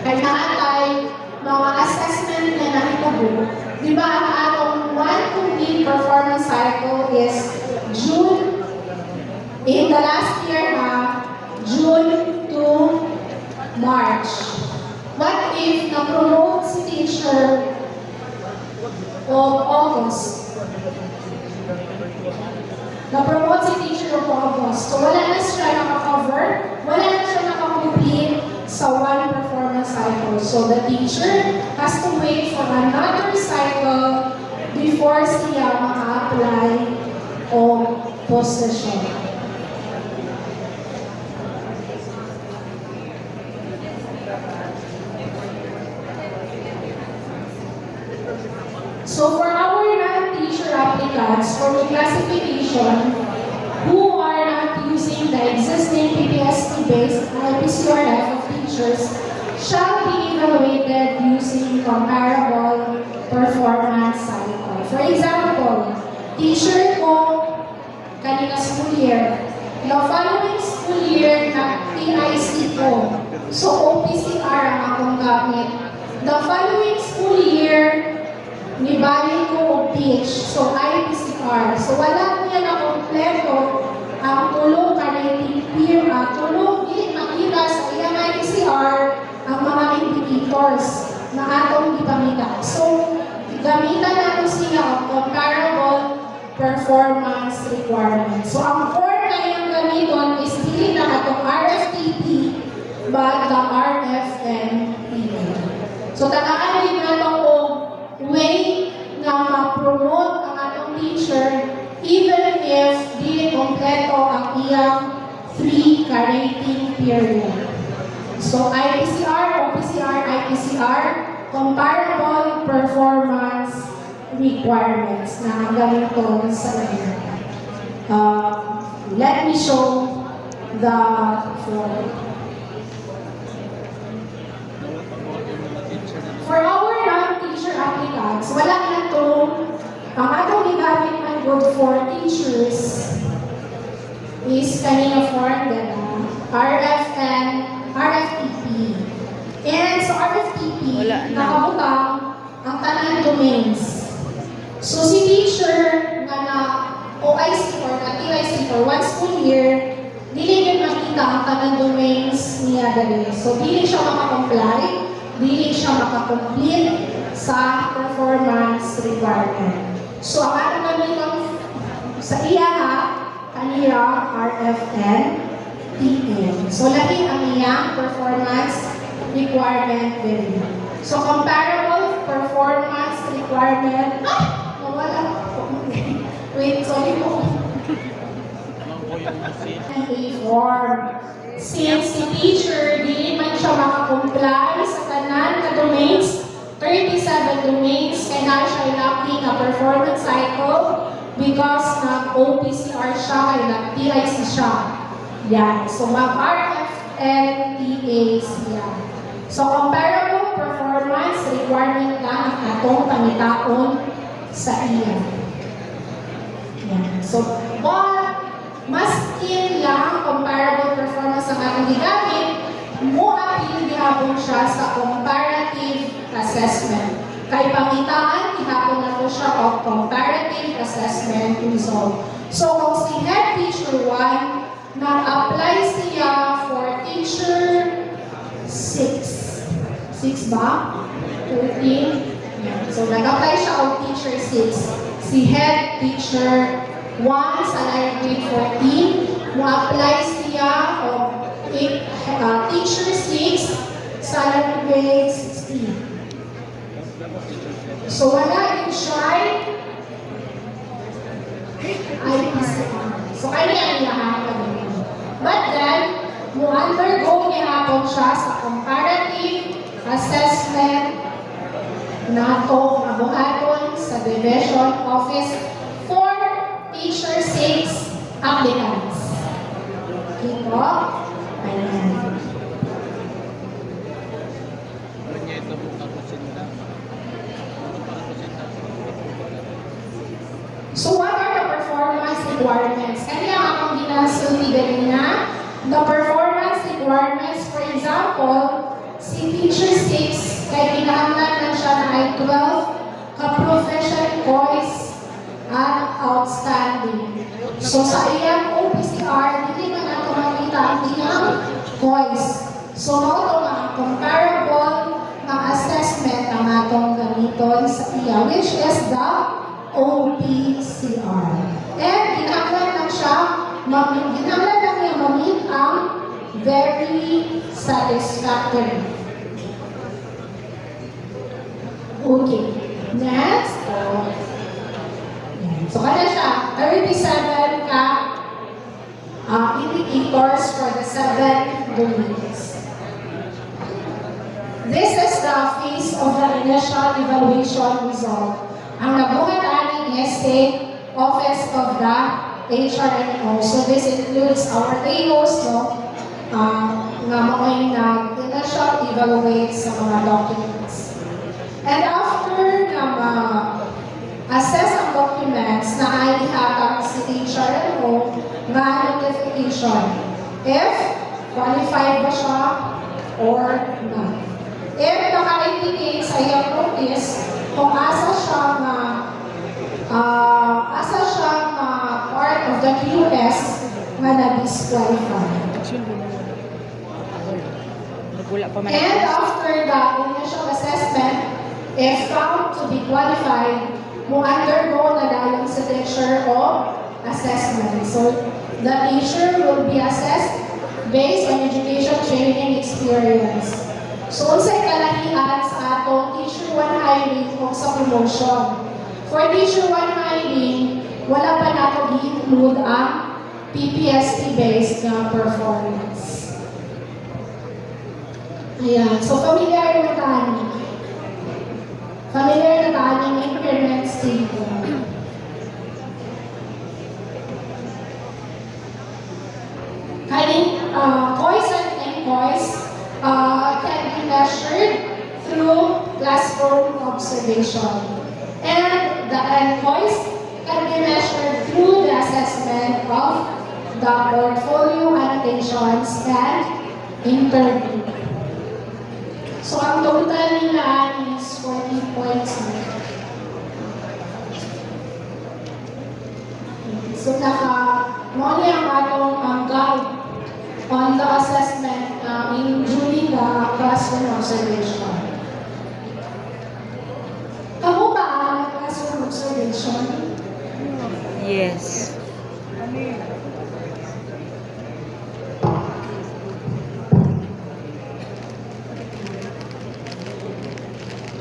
Kaya naatay, mga assessment na nakitabo, di ba ang atong one complete performance cycle is June, in the last year June to March. What if na-promote si teacher of August? Na-promote si teacher of August. So wala na siya naka-cover, wala na siya naka-complete sa one performance cycle. So the teacher has to wait for another cycle before siya maka-apply o position. So for our non-teacher applicants for reclassification who are not using the existing PPST-based IPCRF of teachers shall be evaluated using comparable performance cycle. For example, teacher ko kanina school year, the following school year na TIC ko, so OPCR ang akong gamit. The following school year, nibalik ko o teach, so IPCR. So wala niya na kompleto ang tulong kanilang peer, tulong din makita sa iyang IPCR ang mga indicators na atong ipamita. So gamitan natin siya ang comparable performance requirements. So ang form na iyang gamiton is hindi na itong RFTP but the RFNP. So tagaan din na itong way na ma-promote ang atong teacher even if di kompleto ang iyang 3 ka-rating period. So IPCR, OPCR, IPCR, comparable performance requirements na ganito sa inyo. Let me show the form. For our non-teacher applicants, wala na ito. Ang atong gigamit ng good for teachers is kanina form na RFN, RFTP. And sa RFTP, nakabutang ang tanan domains. So si teacher na OIC or na TIC for one school year, dili din makita ang tanan domains niya dali. So dili siya makakomply, dili siya makakomplete sa performance requirement. So, ang ating gamitan sa iya kanira RFN, TN. So, lahi ang iyang performance requirement value. So, comparable performance requirement, nawala po. Wait, sorry po. A form. Since si teacher, di man siya makakomply sa tanan na domains, 37 domains, kaya na siya ilapin na performance cycle because nag-OPCR siya, kaya nag-TIC siya. Yan. So, mag-RFN, TA siya. So, comparable performance requirement lang ang atong pangitaon sa iya. Yan. So, maskin lang comparable performance ang atong gigamit, mo-appeal gihapon siya sa comparative assessment. Kay pangitaan, ihapon na po siya of comparative assessment result. So, kung si head teacher 1, nag-apply siya for teacher 6. 6 ba? 13? Yeah. So, nag-apply siya of teacher 6. Si head teacher 1 sa line grade 14, mo-apply siya of teacher 6 sa line grade 16. So, wala din siya IPCR. So, kaya ang lahat kami. But then, mo-undergo nihapon siya sa comparative assessment na ito abuhaton sa Division Office for Teacher 6 applicants. Ito, ayan. So what are the performance requirements? Kaya akong ginasulti ganina, the performance requirements, for example, So sa iyang OPCR, hindi na nato makita ang iyang voice. So mao to nga comparable na assessment ang atong gamiton sa iya, which is the OPCR. And ginahanglan lang siya, ginahanglan lang niya ma-meet ang very satisfactory. Okay. Next. So, kaya siya, 37 ka indicators for the 7 domains. This is the phase of the initial evaluation result. Ang nabuhat aning is the Office of the HRNO. So, this includes our AOs, no? Nga mao'y nag-initial evaluate sa mga documents. And after assess ang documents na ay ihatag sa HRNO nga notification if qualified ba siya or not. If naka-indicate sa iyong notice kung asa siya part of the QS nga na-disqualified. And after the initial assessment, if found to be qualified, mo undergo na dayon sa teacher of assessment. So, the teacher will be assessed based on education, training, experience. So, unsay kalahian sa atong Teacher 1 hiring o sa promotion. For Teacher 1 hiring, wala pa nato i-include ang PPST-based na performance. Ayan. So, familiar na tayo. Familiar na tayo ng increments table. COIS and NCOIS can be measured through classroom observation. And the NCOIS can be measured through the assessment of the portfolio annotations and interview. So, ang total nila is 40 points. So, mo niya ang atong guide on the assessment during the classroom observation. Kamu ba ang classroom observation? Yes.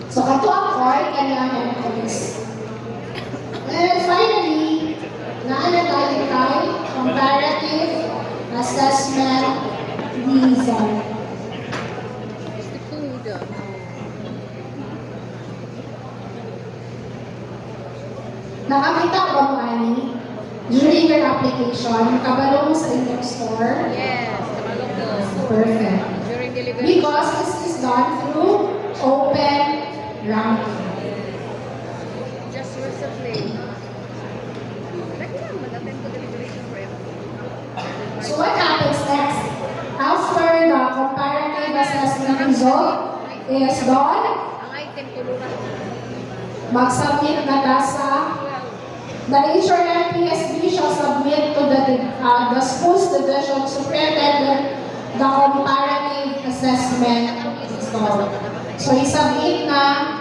So, kato ang core, kanyang MCOIS. And finally, naanagaling tayo comparative assessment result. Nakakita ba mo, Annie? During your application, kabalo mo sa inyong store? Yes, kamalog ko. Perfect. During delivery. Because this is done through open ranking. Just recently. Mag-attend to deliberation for everyone. So what happens next? After the comparative assessment result is done, Ang item tuluran. mag-submit na ta sa the HRMPSB shall submit to the schools division superintendent the comparative assessment result. So, isubmit na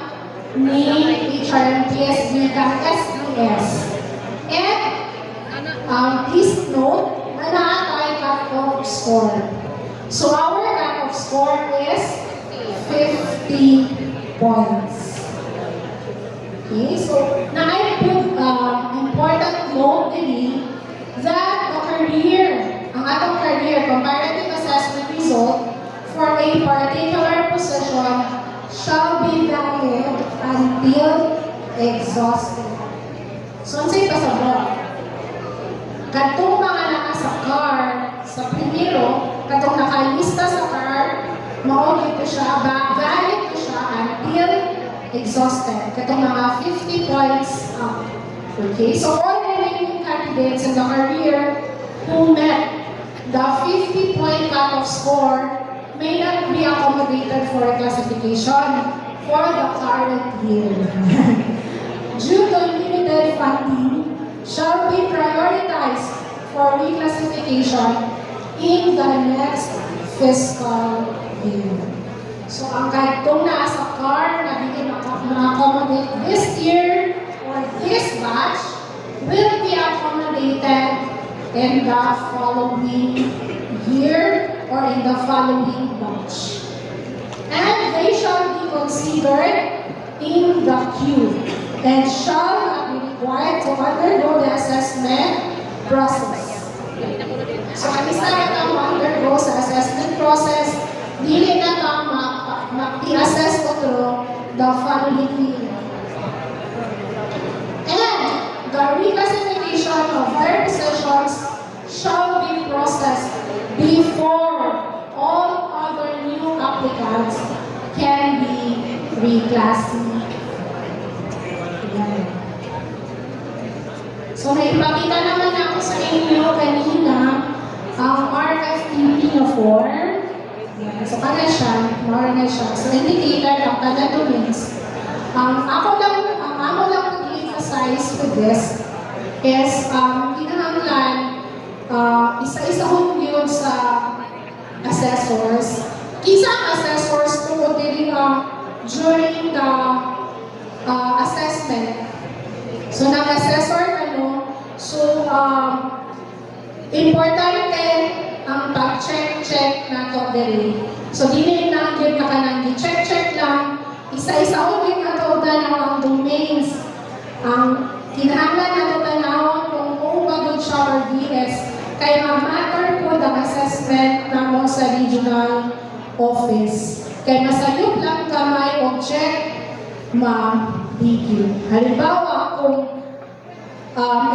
ni HRMPSB kang STS. And please note na naatay cut-off score. So, our cut-off score is 50 points. Okay, so na-put important note din that the career, ang atong career comparative assessment result for a particular position shall be valid until exhausted. So, ang say pa sa vlog, katong mga naka sa car, sa primero, katong nakalista sa car, maugit ko siya, valid ko siya until exhausted. Katong mga 50 points up. Okay, so all remaining candidates in the career who met the 50-point cutoff score may not be accommodated for classification for the current year. Due to limited funding, shall be prioritized for reclassification in the next fiscal year. So ang kung nasa car na hindi ma-accommodate this year or this batch will be accommodated in the following year or in the following batch. And they shall be considered in the queue and shall not be required to undergo the assessment process. So, ang isa na kang undergo sa assessment process, dili na kang mag-i-assess ko through the following year. And the reclassification of their possessions shall be processed before all other new applicants can be reclassified. So, naipakita naman ako sa inyo kanina ang RFTP na form. So, kaya siya, more na siya. So, indicator ng kada domains. Ang amo lang mag-emphasize with this is kinahanglan isa-isa kong yun sa assessors. Kisa ang assessors to during the assessment. So, nag-assessor importante ang pag-check na to diri. So, dili lang yun na kanang check lang. Isa-isa ko din na to ang domains. Ang kinahanglan na to tanawon kung ba doon siya or VS. Kaya ma-matter po ang assessment na mo sa regional office. Kaya masayop lang kamay o check ma-BQ. Halimbawa, kung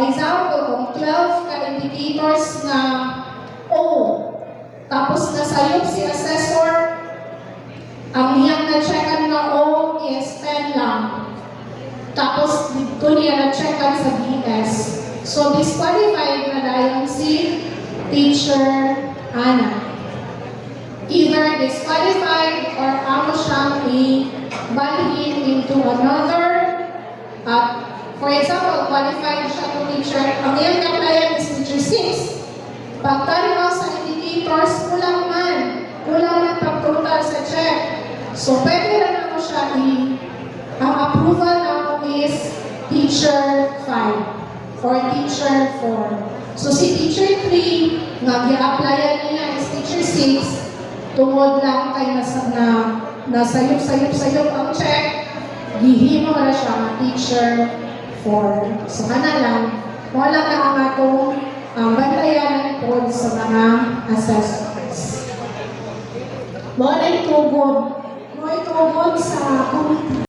example, kung 12 ka indicators na O, tapos nasayop si assessor, ang iyang na-checkan na O is 10 lang. Tapos dito niya na-checkan sa BS. So, disqualified na dahil si Teacher Ana. Either disqualified or amo siyang i-valid into another for example, qualified siya to teacher. Ang iyang applyan is teacher 6. Pagtanaw sa indicators, kulang man pag-total sa check. So, pwede rin ako siya ang approval na is teacher 5 or teacher 4. So, si teacher 3, nag-i-applyan niya is teacher 6, tungod lang kay nasayop ang check, gihimo na siya ang teacher 4. So, lang, wala na ang atong bantayan po sa mga assessors. Mo na itugod sa committee.